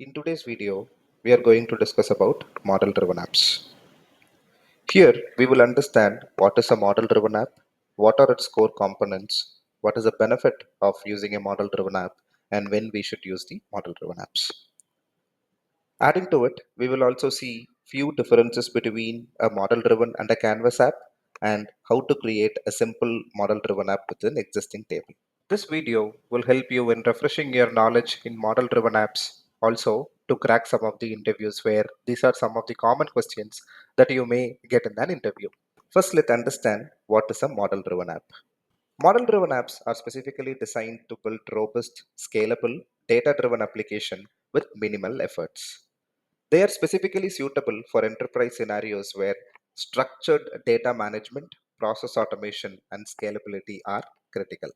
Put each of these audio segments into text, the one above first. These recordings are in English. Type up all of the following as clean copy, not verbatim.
In today's video, we are going to discuss about model-driven apps. Here, we will understand what is a model-driven app, what are its core components, what is the benefit of using a model-driven app, and when we should use the model-driven apps. Adding to it, we will also see few differences between a model-driven and a Canvas app and how to create a simple model-driven app with an existing table. This video will help you in refreshing your knowledge in model-driven apps, also to crack some of the interviews where these are some of the common questions that you may get in an interview. First, let's understand what is a model-driven app. Model-driven apps are specifically designed to build robust, scalable, data-driven application with minimal efforts. They are specifically suitable for enterprise scenarios where structured data management, process automation, and scalability are critical.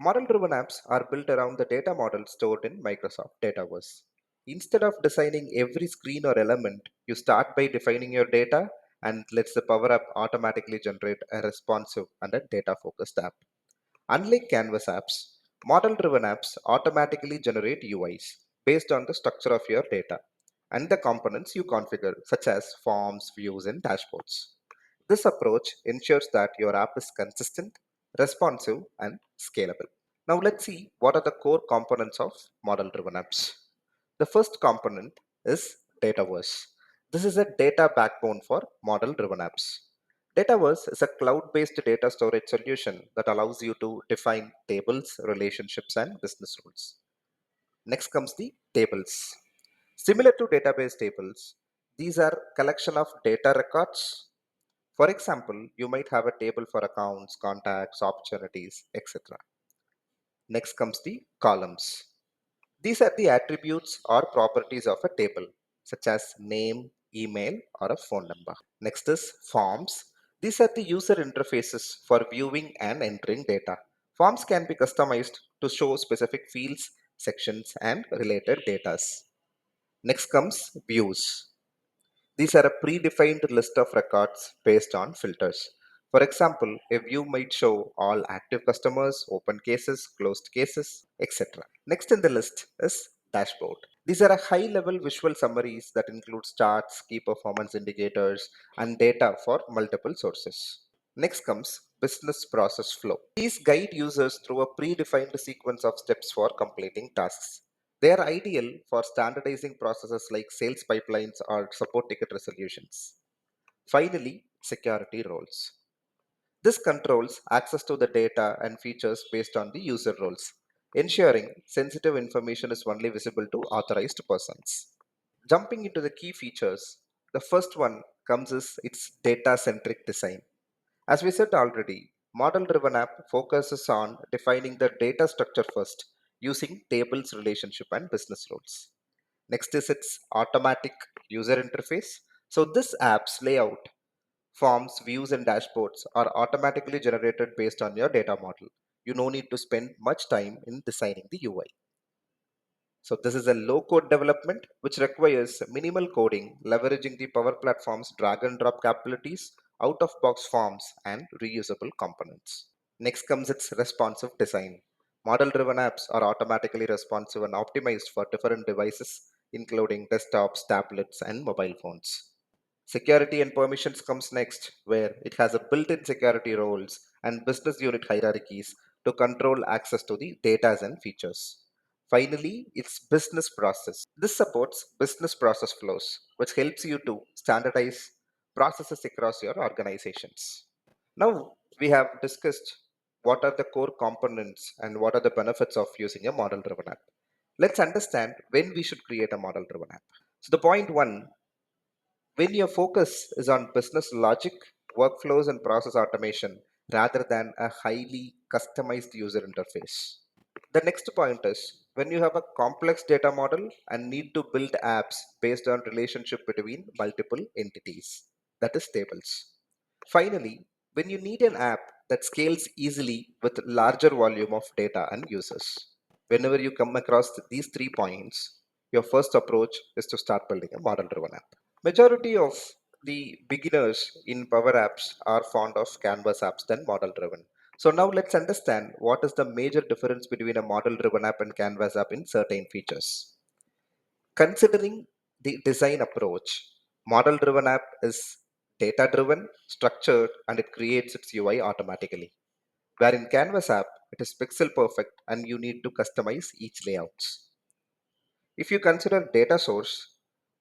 Model-driven apps are built around the data model stored in Microsoft Dataverse. Instead of designing every screen or element, you start by defining your data and lets the Power App automatically generate a responsive and a data-focused app. Unlike Canvas apps, model-driven apps automatically generate UIs based on the structure of your data and the components you configure, such as forms, views, and dashboards. This approach ensures that your app is consistent, responsive, and scalable. Now let's see what are the core components of model-driven apps. The first component is Dataverse. This is a data backbone for model-driven apps. Dataverse is a cloud-based data storage solution that allows you to define tables, relationships, and business rules. Next comes the tables. Similar to database tables, these are collection of data records. For example, you might have a table for accounts, contacts, opportunities, etc. Next comes the columns. These are the attributes or properties of a table, such as name, email, or a phone number. Next is forms. These are the user interfaces for viewing and entering data. Forms can be customized to show specific fields, sections, and related data. Next comes views. These are a predefined list of records based on filters. For example, a view might show all active customers, open cases, closed cases, etc. Next in the list is dashboard. These are a high-level visual summaries that includes charts, key performance indicators, and data for multiple sources. Next comes business process flow. These guide users through a predefined sequence of steps for completing tasks. They are ideal for standardizing processes like sales pipelines or support ticket resolutions. Finally, security roles. This controls access to the data and features based on the user roles, ensuring sensitive information is only visible to authorized persons. Jumping into the key features, the first one comes is its data-centric design. As we said already, model-driven app focuses on defining the data structure first using tables, relationship, and business rules. Next is its automatic user interface. So this app's layout, forms, views, and dashboards are automatically generated based on your data model. You no need to spend much time in designing the UI. So this is a low-code development which requires minimal coding, leveraging the Power Platform's drag and drop capabilities, out-of-box forms, and reusable components. Next comes its responsive design. Model-driven apps are automatically responsive and optimized for different devices, including desktops, tablets, and mobile phones. Security and permissions comes next, where it has a built-in security roles and business unit hierarchies to control access to the data and features. Finally, it's business process. This supports business process flows, which helps you to standardize processes across your organizations. Now, we have discussed what are the core components and what are the benefits of using a model-driven app. Let's understand when we should create a model-driven app. So the point one, when your focus is on business logic, workflows, and process automation rather than a highly customized user interface. The next point is when you have a complex data model and need to build apps based on relationship between multiple entities, that is tables. Finally, when you need an app that scales easily with larger volume of data and users. Whenever you come across these 3 points, your first approach is to start building a model-driven app. Majority of the beginners in Power Apps are fond of Canvas apps than model-driven. So now let's understand what is the major difference between a model-driven app and Canvas app in certain features. Considering the design approach, model driven app is data driven, structured, and it creates its UI automatically. Where in Canvas app, it is pixel perfect and you need to customize each layouts. If you consider data source,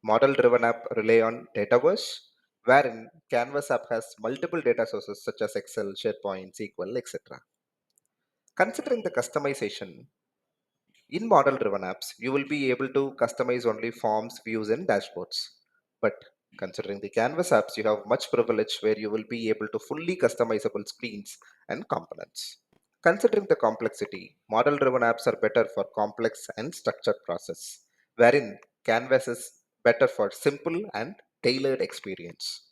model driven app rely on Dataverse, wherein Canvas app has multiple data sources such as Excel, SharePoint, SQL, etc. Considering the customization, in model driven apps, you will be able to customize only forms, views, and dashboards. But considering the Canvas apps, you have much privilege where you will be able to fully customizable screens and components. Considering the complexity, model driven apps are better for complex and structured process, wherein Canvas is better for simple and tailored experience.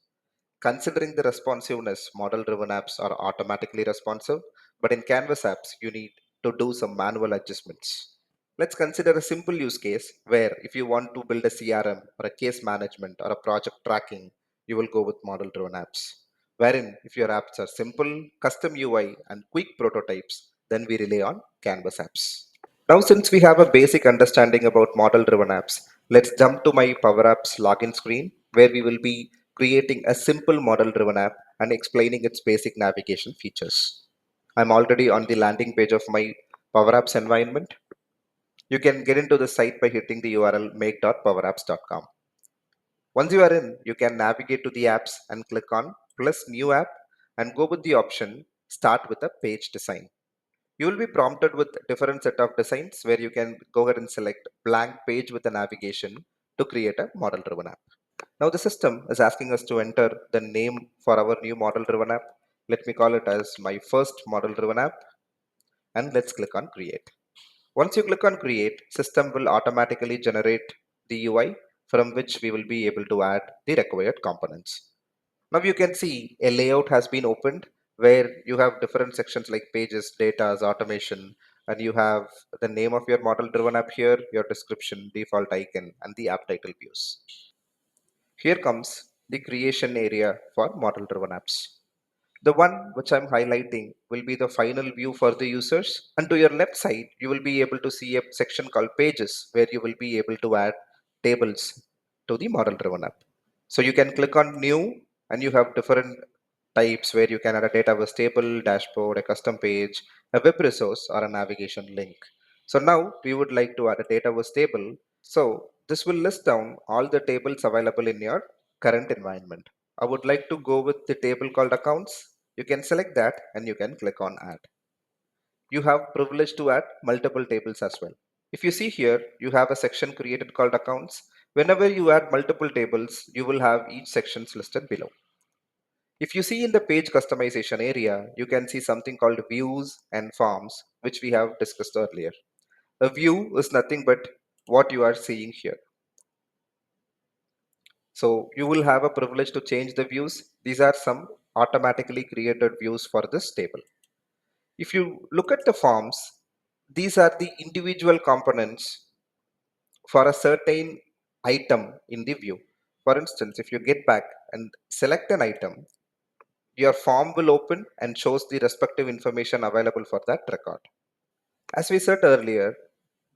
Considering the responsiveness, model driven apps are automatically responsive, but in Canvas apps, you need to do some manual adjustments. Let's consider a simple use case where if you want to build a CRM or a case management or a project tracking, you will go with model driven apps. Wherein if your apps are simple, custom UI and quick prototypes, then we rely on Canvas apps. Now since we have a basic understanding about model driven apps, let's jump to my Power Apps login screen where we will be creating a simple model driven app and explaining its basic navigation features. I'm already on the landing page of my Power Apps environment. You can get into the site by hitting the URL make.powerapps.com. Once you are in, you can navigate to the apps and click on plus new app and go with the option start with a page design. You will be prompted with different set of designs where you can go ahead and select blank page with a navigation to create a model driven app. Now the system is asking us to enter the name for our new model driven app. Let me call it as my first model driven app and let's click on create. Once you click on create, system will automatically generate the UI from which we will be able to add the required components. Now you can see a layout has been opened where you have different sections like pages, data, automation, and you have the name of your model driven app here, your description, default icon, and the app title views. Here comes the creation area for model driven apps. The one which I'm highlighting will be the final view for the users. And to your left side, you will be able to see a section called pages where you will be able to add tables to the model driven app. So you can click on new and you have different types where you can add a database table, dashboard, a custom page, a web resource, or a navigation link. So now we would like to add a database table. So this will list down all the tables available in your current environment. I would like to go with the table called accounts. You can select that and you can click on add. You have privilege to add multiple tables as well. If you see here, you have a section created called accounts. Whenever you add multiple tables, you will have each sections listed below. If you see in the page customization area, you can see something called views and forms, which we have discussed earlier. A view is nothing but what you are seeing here. So you will have a privilege to change the views. These are some automatically created views for this table. If you look at the forms, these are the individual components for a certain item in the view. For instance, if you get back and select an item, your form will open and shows the respective information available for that record. As we said earlier,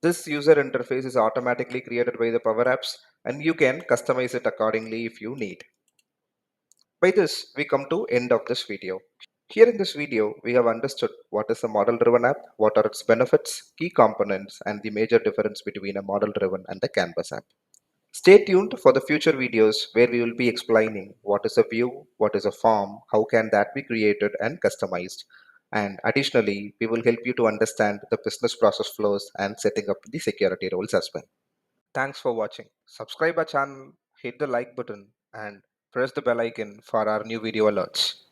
this user interface is automatically created by the Power Apps and you can customize it accordingly if you need. By this, we come to end of this video. Here in this video, we have understood what is a model-driven app, what are its benefits, key components, and the major difference between a model-driven and the Canvas app. Stay tuned for the future videos where we will be explaining what is a view, what is a form, how can that be created and customized. And additionally, we will help you to understand the business process flows and setting up the security roles as well. Thanks for watching. Subscribe our channel, hit the like button, and press the bell icon for our new video alerts.